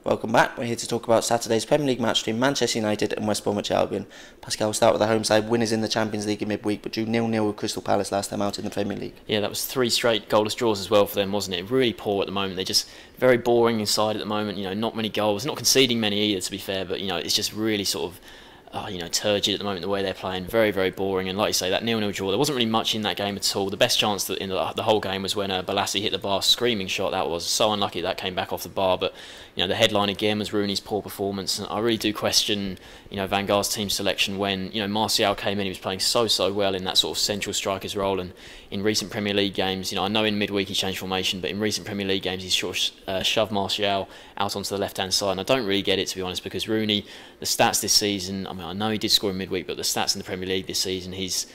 Welcome back. We're here to talk about Saturday's Premier League match between Manchester United and West Bromwich Albion. Pascal, will start with the home side. Winners in the Champions League in midweek, but drew 0-0 with Crystal Palace last time out in the Premier League. Yeah, that was three straight goalless draws as well for them, wasn't it? Really poor at the moment. They're just very boring inside at the moment. Not many goals, not conceding many either, to be fair. But it's just really sort of turgid at the moment, the way they're playing. Very, very boring. And like you say, that 0-0 draw, there wasn't really much in that game at all. The best chance in the whole game was when Balassi hit the bar, screaming shot. That was so unlucky that came back off the bar. But the headline again was Rooney's poor performance, and I really do question Van Gaal's team selection when Martial came in. He was playing so well in that sort of central striker's role, and in recent Premier League games, I know in midweek he changed formation, but in recent Premier League games he's shoved Martial out onto the left hand side, and I don't really get it, to be honest, because Rooney, the stats this season, I know he did score in midweek, but the stats in the Premier League this season, he's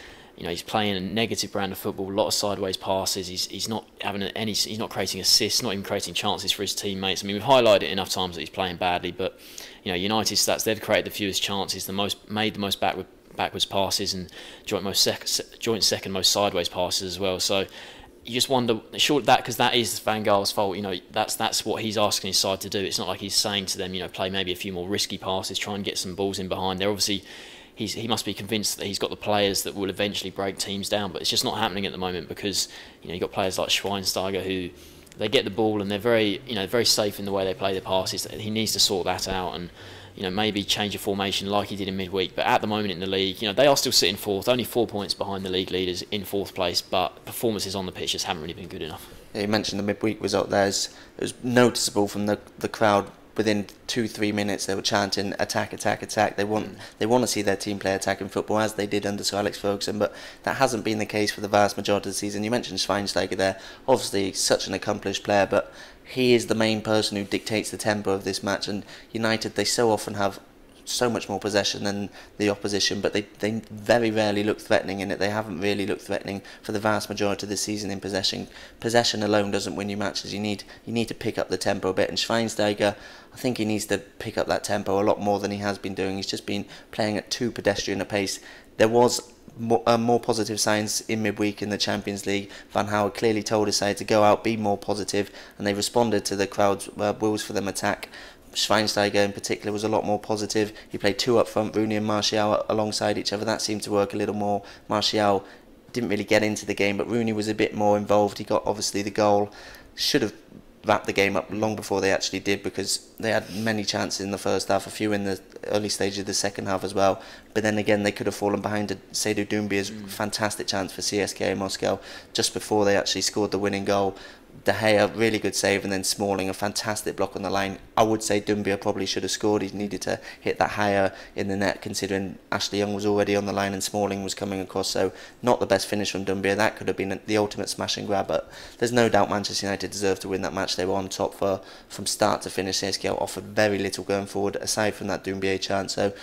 playing a negative brand of football, a lot of sideways passes. He's not he's not creating assists, not even creating chances for his teammates. We've highlighted it enough times that he's playing badly, but United's stats, they've created the fewest chances, made the most backwards passes, and joint second most sideways passes as well. So you just wonder, short that, because that is Van Gaal's fault. That's what he's asking his side to do. It's not like he's saying to them, play maybe a few more risky passes, try and get some balls in behind. They're obviously. He must be convinced that he's got the players that will eventually break teams down, but it's just not happening at the moment because you've got players like Schweinsteiger who they get the ball and they're very safe in the way they play their passes. He needs to sort that out and maybe change a formation like he did in midweek. But at the moment in the league, they are still sitting fourth, only 4 points behind the league leaders in fourth place, but performances on the pitch just haven't really been good enough. Yeah, you mentioned the midweek result there. It was noticeable from the crowd. Within 2-3 minutes, they were chanting "attack, attack, attack." They want to see their team play attacking football as they did under Sir Alex Ferguson, but that hasn't been the case for the vast majority of the season. You mentioned Schweinsteiger there, obviously such an accomplished player, but he is the main person who dictates the tempo of this match. And United, they so often have so much more possession than the opposition, but they very rarely look threatening in it. They haven't really looked threatening for the vast majority of the season in possession. Possession alone doesn't win you matches. You need to pick up the tempo a bit, and Schweinsteiger, I think he needs to pick up that tempo a lot more than he has been doing. He's just been playing at too pedestrian a pace. There was more positive signs in midweek in the Champions League. Van Gaal clearly told his side to go out, be more positive, and they responded to the crowd's wills for them attack. Schweinsteiger in particular was a lot more positive. He played two up front, Rooney and Martial alongside each other. That seemed to work a little more. Martial didn't really get into the game, but Rooney was a bit more involved. He got obviously the goal. Should have wrapped the game up long before they actually did, because they had many chances in the first half, a few in the early stage of the second half as well. But then again, they could have fallen behind Seydou Doumbé's fantastic chance for CSKA Moscow just before they actually scored the winning goal. De Gea, really good save, and then Smalling, a fantastic block on the line. I would say Doumbé probably should have scored. He needed to hit that higher in the net, considering Ashley Young was already on the line and Smalling was coming across. So not the best finish from Doumbé. That could have been the ultimate smash and grab, but there's no doubt Manchester United deserved to win that match. They were on top from start to finish. CSKA offered very little going forward, aside from that Doumbé chance. So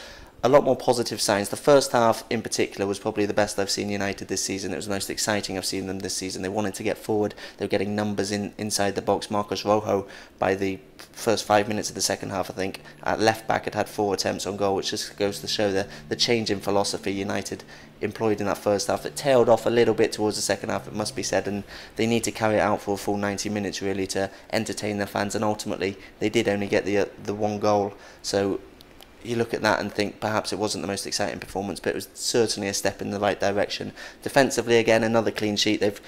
a lot more positive signs. The first half in particular was probably the best I've seen United this season. It was the most exciting I've seen them this season. They wanted to get forward. They were getting numbers inside the box. Marcos Rojo, by the first 5 minutes of the second half, I think, at left back had 4 attempts on goal, which just goes to show the change in philosophy United employed in that first half. It tailed off a little bit towards the second half, it must be said, and they need to carry it out for a full 90 minutes really to entertain their fans, and ultimately they did only get the one goal. So you look at that and think perhaps it wasn't the most exciting performance, but it was certainly a step in the right direction. Defensively, again, another clean sheet. They've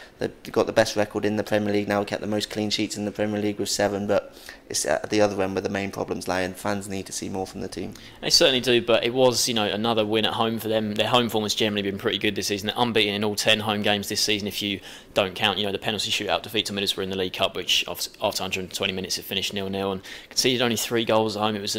got the best record in the Premier League now, kept the most clean sheets in the Premier League with 7, but it's at the other end where the main problems lie, and fans need to see more from the team. They certainly do, but it was another win at home for them. Their home form has generally been pretty good this season. They're unbeaten in all 10 home games this season, if you don't count the penalty shootout defeat to Middlesbrough in the League Cup, which after 120 minutes it finished 0-0 and conceded only 3 goals at home. It was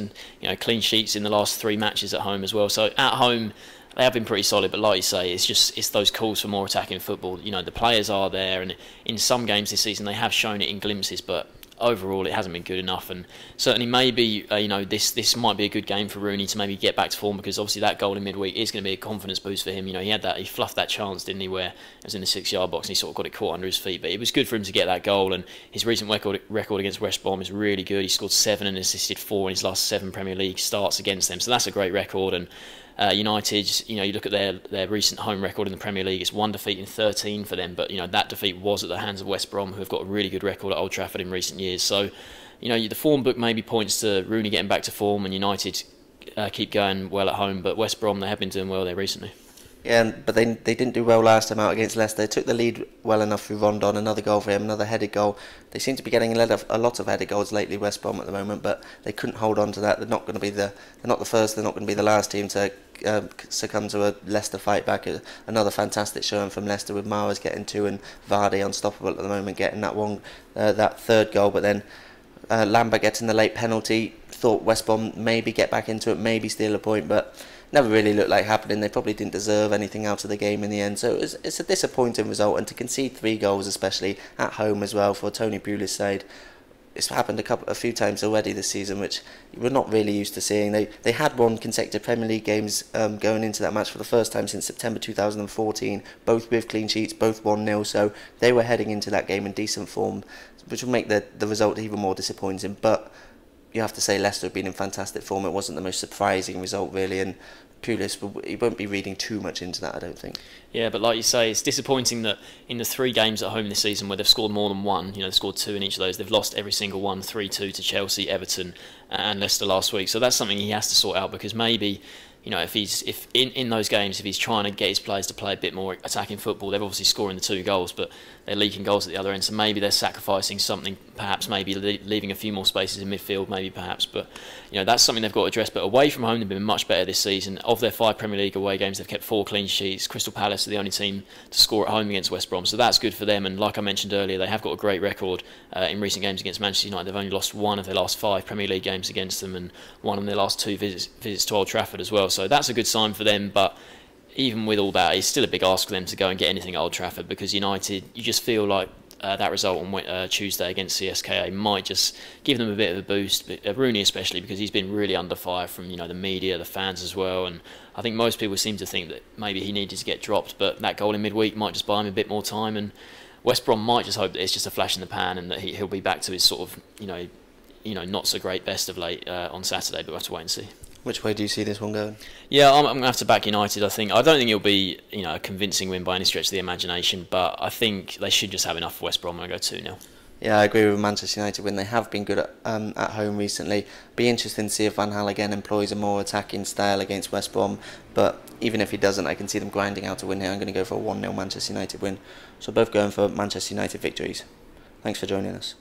clean sheets in the last 3 matches at home as well. So at home they have been pretty solid, but like you say, it's those calls for more attacking football. The players are there, and in some games this season they have shown it in glimpses, but overall it hasn't been good enough. And certainly maybe this might be a good game for Rooney to maybe get back to form, because obviously that goal in midweek is going to be a confidence boost for him. He fluffed that chance, didn't he, where it was in the 6-yard box and he sort of got it caught under his feet, but it was good for him to get that goal. And his recent record against West Brom is really good. He scored 7 and assisted 4 in his last 7 Premier League starts against them, so that's a great record. And United, you look at their recent home record in the Premier League, it's 1 defeat in 13 for them, but that defeat was at the hands of West Brom, who have got a really good record at Old Trafford in recent years. So the form book maybe points to Rooney getting back to form and United keep going well at home, but West Brom, they have been doing well there recently. Yeah, but they didn't do well last time out against Leicester. They took the lead well enough through Rondon, another goal for him, another headed goal. They seem to be getting a lot of headed goals lately, West Brom at the moment, but they couldn't hold on to that. They're not the first, they're not going to be the last team to succumb to a Leicester fight back. Another fantastic showing from Leicester with Mahrez getting two and Vardy unstoppable at the moment, getting that third goal, but then Lambert getting the late penalty. Thought West Brom maybe get back into it, maybe steal a point, but never really looked like happening. They probably didn't deserve anything out of the game in the end, so it's a disappointing result, and to concede 3 goals, especially at home as well, for Tony Pulis' side, it's happened a few times already this season, which we're not really used to seeing. They had won consecutive Premier League games going into that match for the first time since September 2014, both with clean sheets, both 1-0, so they were heading into that game in decent form, which will make the result even more disappointing. But you have to say Leicester have been in fantastic form. It wasn't the most surprising result really, and Pulis, he won't be reading too much into that, I don't think. Yeah, but like you say, it's disappointing that in the 3 games at home this season where they've scored more than one, they've scored 2 in each of those, they've lost every single one, 3-2 to Chelsea, Everton and Leicester last week. So that's something he has to sort out, because maybe, if in those games, if he's trying to get his players to play a bit more attacking football, they're obviously scoring the 2 goals, but they're leaking goals at the other end. So maybe they're sacrificing something, perhaps maybe leaving a few more spaces in midfield, maybe perhaps. But that's something they've got to address. But away from home, they've been much better this season. Of their 5 Premier League away games, they've kept 4 clean sheets. Crystal Palace are the only team to score at home against West Brom, so that's good for them. And like I mentioned earlier, they have got a great record in recent games against Manchester United. They've only lost 1 of their last 5 Premier League games against them, and 1 of their last 2 visits to Old Trafford as well. So that's a good sign for them. But even with all that, it's still a big ask for them to go and get anything at Old Trafford, because United, you just feel like that result on Tuesday against CSKA might just give them a bit of a boost. Rooney especially, because he's been really under fire from the media, the fans as well, and I think most people seem to think that maybe he needed to get dropped, but that goal in midweek might just buy him a bit more time, and West Brom might just hope that it's just a flash in the pan and that he'll be back to his sort of not so great best of late on Saturday, but we'll have to wait and see. Which way do you see this one going? Yeah, I'm going to have to back United. I don't think it'll be a convincing win by any stretch of the imagination, but I think they should just have enough for West Brom and go 2-0. Yeah, I agree with Manchester United when they have been good at home recently. Be interesting to see if Van Gaal again employs a more attacking style against West Brom, but even if he doesn't, I can see them grinding out a win here. I'm going to go for a 1-0 Manchester United win. So both going for Manchester United victories. Thanks for joining us.